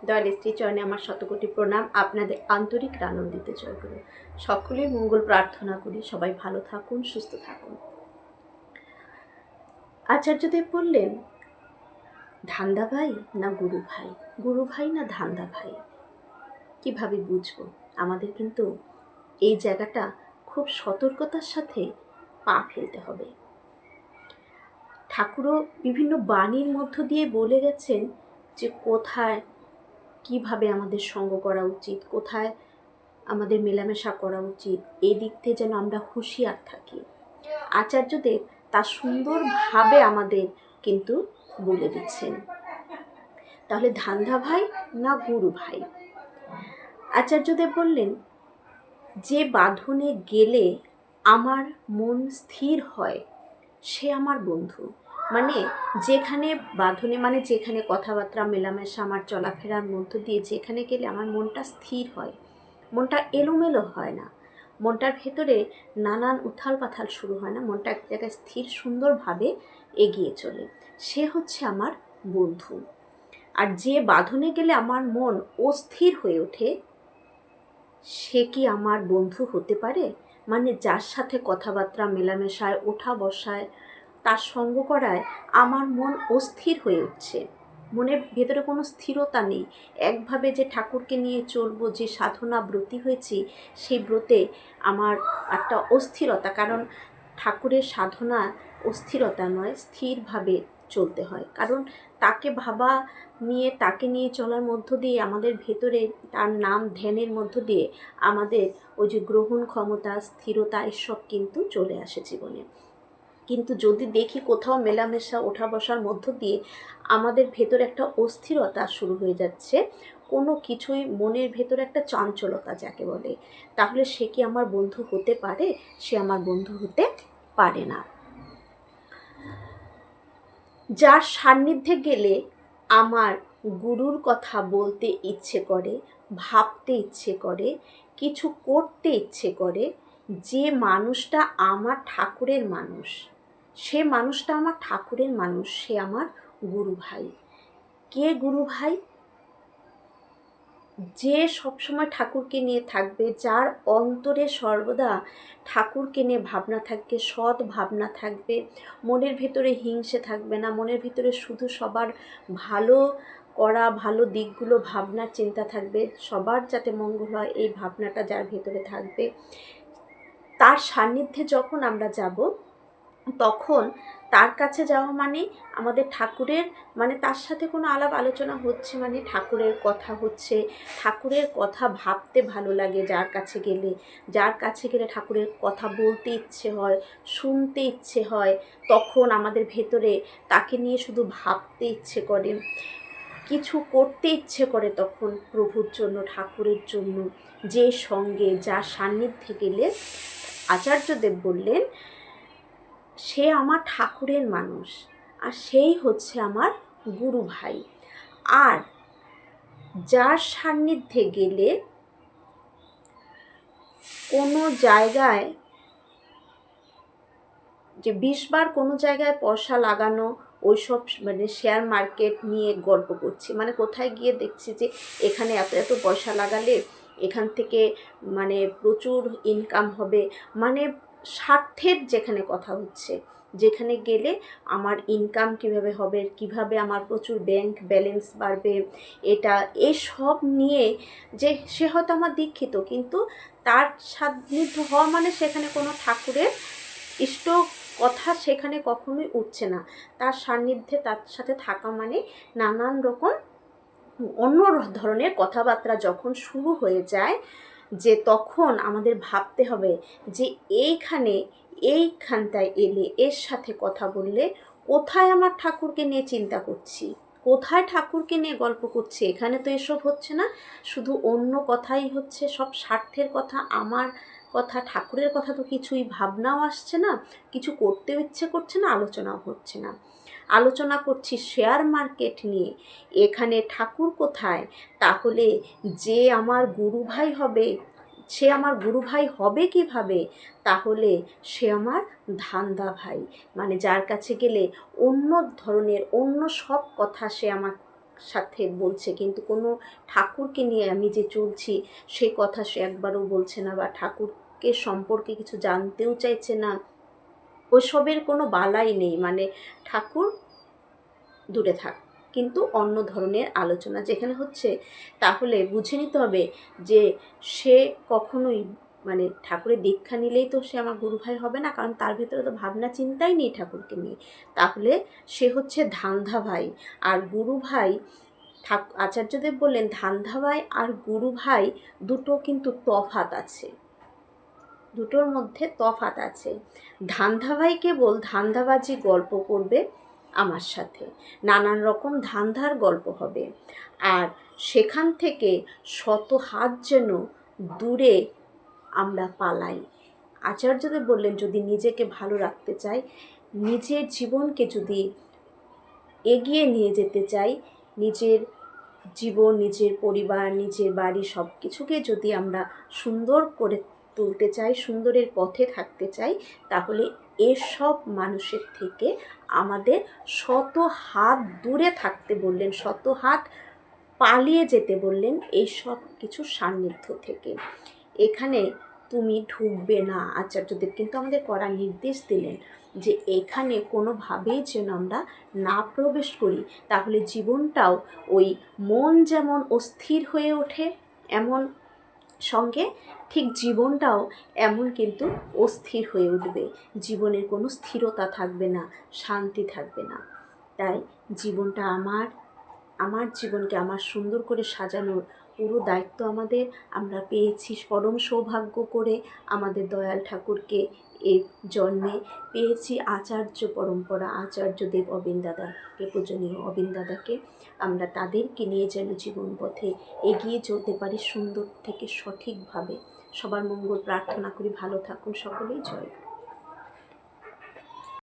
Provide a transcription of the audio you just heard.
দয়াল শ্রীচরণে আমার শতকোটি প্রণাম। আপনাদের আন্তরিক আনন্দিত জয়গুরু। সকলের মঙ্গল প্রার্থনা করি, সবাই ভালো থাকুন, সুস্থ থাকুন। আচার্যদেব বললেন, ধান্দা ভাই না গুরু ভাই, গুরু ভাই না ধান্দা ভাই, কিভাবে বুঝবো? আমাদের কিন্তু এই জায়গাটা খুব সতর্কতার সাথে পা ফেলতে হবে। ঠাকুরও বিভিন্ন বাণীর মধ্য দিয়ে বলে গেছেন যে কোথায় কিভাবে আমাদের সঙ্গ করা উচিত, কোথায় আমাদের মেলামেশা করা উচিত, এই দিক থেকে যেন আমরা হুঁশিয়ার থাকি। আচার্যদেব তা সুন্দরভাবে আমাদের কিন্তু বলে দিচ্ছেন। তাহলে ধান্দা ভাই না গুরু ভাই? আচার্যদেব বললেন, যে বাঁধনে গেলে আমার মন স্থির হয় সে আমার বন্ধু। মানে যেখানে বাঁধনে, মানে যেখানে কথাবার্তা মেলামেশা আমার চলাফেরার মধ্য দিয়ে যেখানে গেলে আমার মনটা স্থির হয়, মনটা এলোমেলো হয় না, মনটার ভেতরে নানান উথাল পাথাল শুরু হয় না, মনটা এক জায়গায় স্থির সুন্দরভাবে এগিয়ে চলে, সে হচ্ছে আমার বন্ধু। আর যে বাঁধনে গেলে আমার মন অস্থির হয়ে ওঠে সে কি আমার বন্ধু হতে পারে? মানে যার সাথে কথাবার্তা মেলামেশায়, ওঠা বসায়, তার সঙ্গ করায় আমার মন অস্থির হয়ে উঠছে, মনের ভেতরে কোনো স্থিরতা নেই, একভাবে যে ঠাকুরকে নিয়ে চলবো, যে সাধনা ব্রতী হয়েছি সেই ব্রতে আমার একটা অস্থিরতা। কারণ ঠাকুরের সাধনা অস্থিরতা নয়, স্থিরভাবে চলতে হয়। কারণ তাকে ভাবা নিয়ে, তাকে নিয়ে চলার মধ্য দিয়ে আমাদের ভেতরে তার নাম ধ্যানের মধ্য দিয়ে আমাদের ওই যে গ্রহণ ক্ষমতা, স্থিরতা, এসব কিন্তু চলে আসে জীবনে। কিন্তু যদি দেখি কোথাও মেলামেশা, ওঠা বসার মধ্য দিয়ে আমাদের ভেতরে একটা অস্থিরতা শুরু হয়ে যাচ্ছে, কোনো কিছুই মনের ভেতরে একটা চঞ্চলতা যাকে বলে, তাহলে সে কি আমার বন্ধু হতে পারে? সে আমার বন্ধু হতে পারে না। যার সান্নিধ্যে গেলে আমার গুরুর কথা বলতে ইচ্ছে করে, ভাবতে ইচ্ছে করে, কিছু করতে ইচ্ছে করে, যে মানুষটা আমার ঠাকুরের মানুষ, সে মানুষটা আমার ঠাকুরের মানুষ, সে আমার গুরু ভাই। কে গুরু ভাই? যে সবসময় ঠাকুরকে নিয়ে থাকবে, যার অন্তরে সর্বদা ঠাকুরকে নিয়ে ভাবনা থাকবে, সৎ ভাবনা থাকবে, মনের ভিতরে হিংসে থাকবে না, মনের ভিতরে শুধু সবার ভালো করা, ভালো দিকগুলো ভাবনার চিন্তা থাকবে, সবার যাতে মঙ্গল হয় এই ভাবনাটা যার ভেতরে থাকবে, তার সান্নিধ্যে যখন আমরা যাব তখন তার কাছে যাওয়া মানে আমাদের ঠাকুরের, মানে তার সাথে কোনো আলাপ আলোচনা হচ্ছে, মানে ঠাকুরের কথা হচ্ছে, ঠাকুরের কথা ভাবতে ভালো লাগে যার কাছে গেলে, যার কাছে গেলে ঠাকুরের কথা বলতে ইচ্ছে হয়, শুনতে ইচ্ছে হয়, তখন আমাদের ভেতরে তাকে নিয়ে শুধু ভাবতে ইচ্ছে করে, কিছু করতে ইচ্ছে করে তখন প্রভুর জন্য, ঠাকুরের জন্য। যে সঙ্গে, যার সান্নিধ্যে গেলে আচার্যদেব বললেন সে আমার ঠাকুরের মানুষ, আর সেই হচ্ছে আমার গুরু ভাই। আর যার সান্নিধ্যে গেলে কোনো জায়গায়, যে 20 বার কোনো জায়গায় পয়সা লাগানো, ওইসব মানে শেয়ার মার্কেট নিয়ে গল্প করছি, মানে কোথায় গিয়ে দেখছি যে এখানে এত এত পয়সা লাগালে এখান থেকে মানে প্রচুর ইনকাম হবে, মানে স্বার্থের যেখানে কথা হচ্ছে, যেখানে গেলে আমার ইনকাম কিভাবে হবে, কিভাবে আমার প্রচুর ব্যাংক ব্যালেন্স বাড়বে, এটা এসব নিয়ে, যে সে হয়তো আমার দীক্ষিত, কিন্তু তার সান্নিধ্য হওয়া মানে সেখানে কোনো ঠাকুরের ইষ্ট কথা সেখানে কখনোই উঠছে না। তার সান্নিধ্যে, তার সাথে থাকা মানে নানান রকম অন্য ধরনের কথাবার্তা যখন শুরু হয়ে যায়, যে তখন আমাদের ভাবতে হবে যে এইখানটায় এলে, এর সাথে কথা বললে কোথায় আমার ঠাকুরকে নিয়ে চিন্তা করছি, কোথায় ঠাকুরকে নিয়ে গল্প করছি, এখানে তো এসব হচ্ছে না, শুধু অন্য কথাই হচ্ছে, সব স্বার্থের কথা, আমার কথা, ঠাকুরের কথা তো কিছুই ভাবনাও আসছে না, কিছু করতেও ইচ্ছে করছে না, আলোচনাও হচ্ছে না। আলোচনা করছি শেয়ার মার্কেট নিয়ে, এখানে ঠাকুর কোথায়? তাহলে যে আমার গুরু ভাই হবে, সে আমার গুরু ভাই হবে কিভাবে? তাহলে সে আমার ধান্দা ভাই, মানে যার কাছে গেলে অন্য ধরনের, অন্য সব কথা সে আমার সাথে বলছে, কিন্তু কোনো ঠাকুরকে নিয়ে আমি যে চলছি সেই কথা সে একবারও বলছে না, বা ঠাকুরকে সম্পর্কে কিছু জানতেও চাইছে না। ওসবের কোনো বালাই নেই, মানে ঠাকুর দূরে থাক, কিন্তু অন্য ধরনের আলোচনা যেখানে হচ্ছে, তাহলে বুঝে নিতে হবে যে সে কখনোই, মানে ঠাকুরের দীক্ষা নিলেই তো সে আমার গুরু ভাই হবে না, কারণ তার ভিতরে তো ভাবনা চিন্তাই নেই ঠাকুরকে নিয়ে। তাহলে সে হচ্ছে ধান্ধা ভাই। আর গুরু ভাই, আচার্যদেব বললেন ধান্ধা ভাই আর গুরু ভাই দুটো কিন্তু তফাৎ আছে, দুটোর মধ্যে তফাৎ আছে। ধান্ধা ভাই কেবল ধান্দাবাজি গল্প করবে আমার সাথে, নানান রকম ধান্ধার গল্প হবে, আর সেখান থেকে শত হাত যেন দূরে আমরা পালাই। আচার্যদেব বললেন যদি নিজেকে ভালো রাখতে চাই, নিজের জীবনকে যদি এগিয়ে নিয়ে যেতে চাই, নিজের জীবন, নিজের পরিবার, নিজের বাড়ি সব কিছুকে যদি আমরা সুন্দর করে তুলতে চাই, সুন্দরের পথে থাকতে চাই, তাহলে এসব মানুষের থেকে আমাদের শত হাত দূরে থাকতে বললেন, শত হাত পালিয়ে যেতে বললেন এই সব কিছু সান্নিধ্য থেকে। এখানে তুমি ঢুকবে না, আচার্যদেব কিন্তু আমাদের কড়া নির্দেশ দিলেন যে এখানে কোনোভাবেই যেন আমরা না প্রবেশ করি। তাহলে জীবনটাও ওই মন যেমন অস্থির হয়ে ওঠে, এমন সঙ্গে ঠিক জীবনটাও এমন কিন্তু অস্থির হয়ে উঠবে, জীবনের কোনো স্থিরতা থাকবে না, শান্তি থাকবে না। তাই জীবনটা আমার জীবনকে আমার সুন্দর করে সাজানোর পুরো দায়িত্ব আমাদের। আমরা পেয়েছি পরম সৌভাগ্য করে আমাদের দয়াল ঠাকুরকে এই জন্মে পেয়েছি, আচার্য পরম্পরা আচার্যদেব অবিন দাদাকে, পূজনীয় অবিন দাদাকে। আমরা তাদেরকে নিয়ে যেন জীবন পথে এগিয়ে চলতে পারি সুন্দর থেকে সঠিকভাবে। সবার মঙ্গল প্রার্থনা করি। ভালো থাকুন সকলেই। জয়।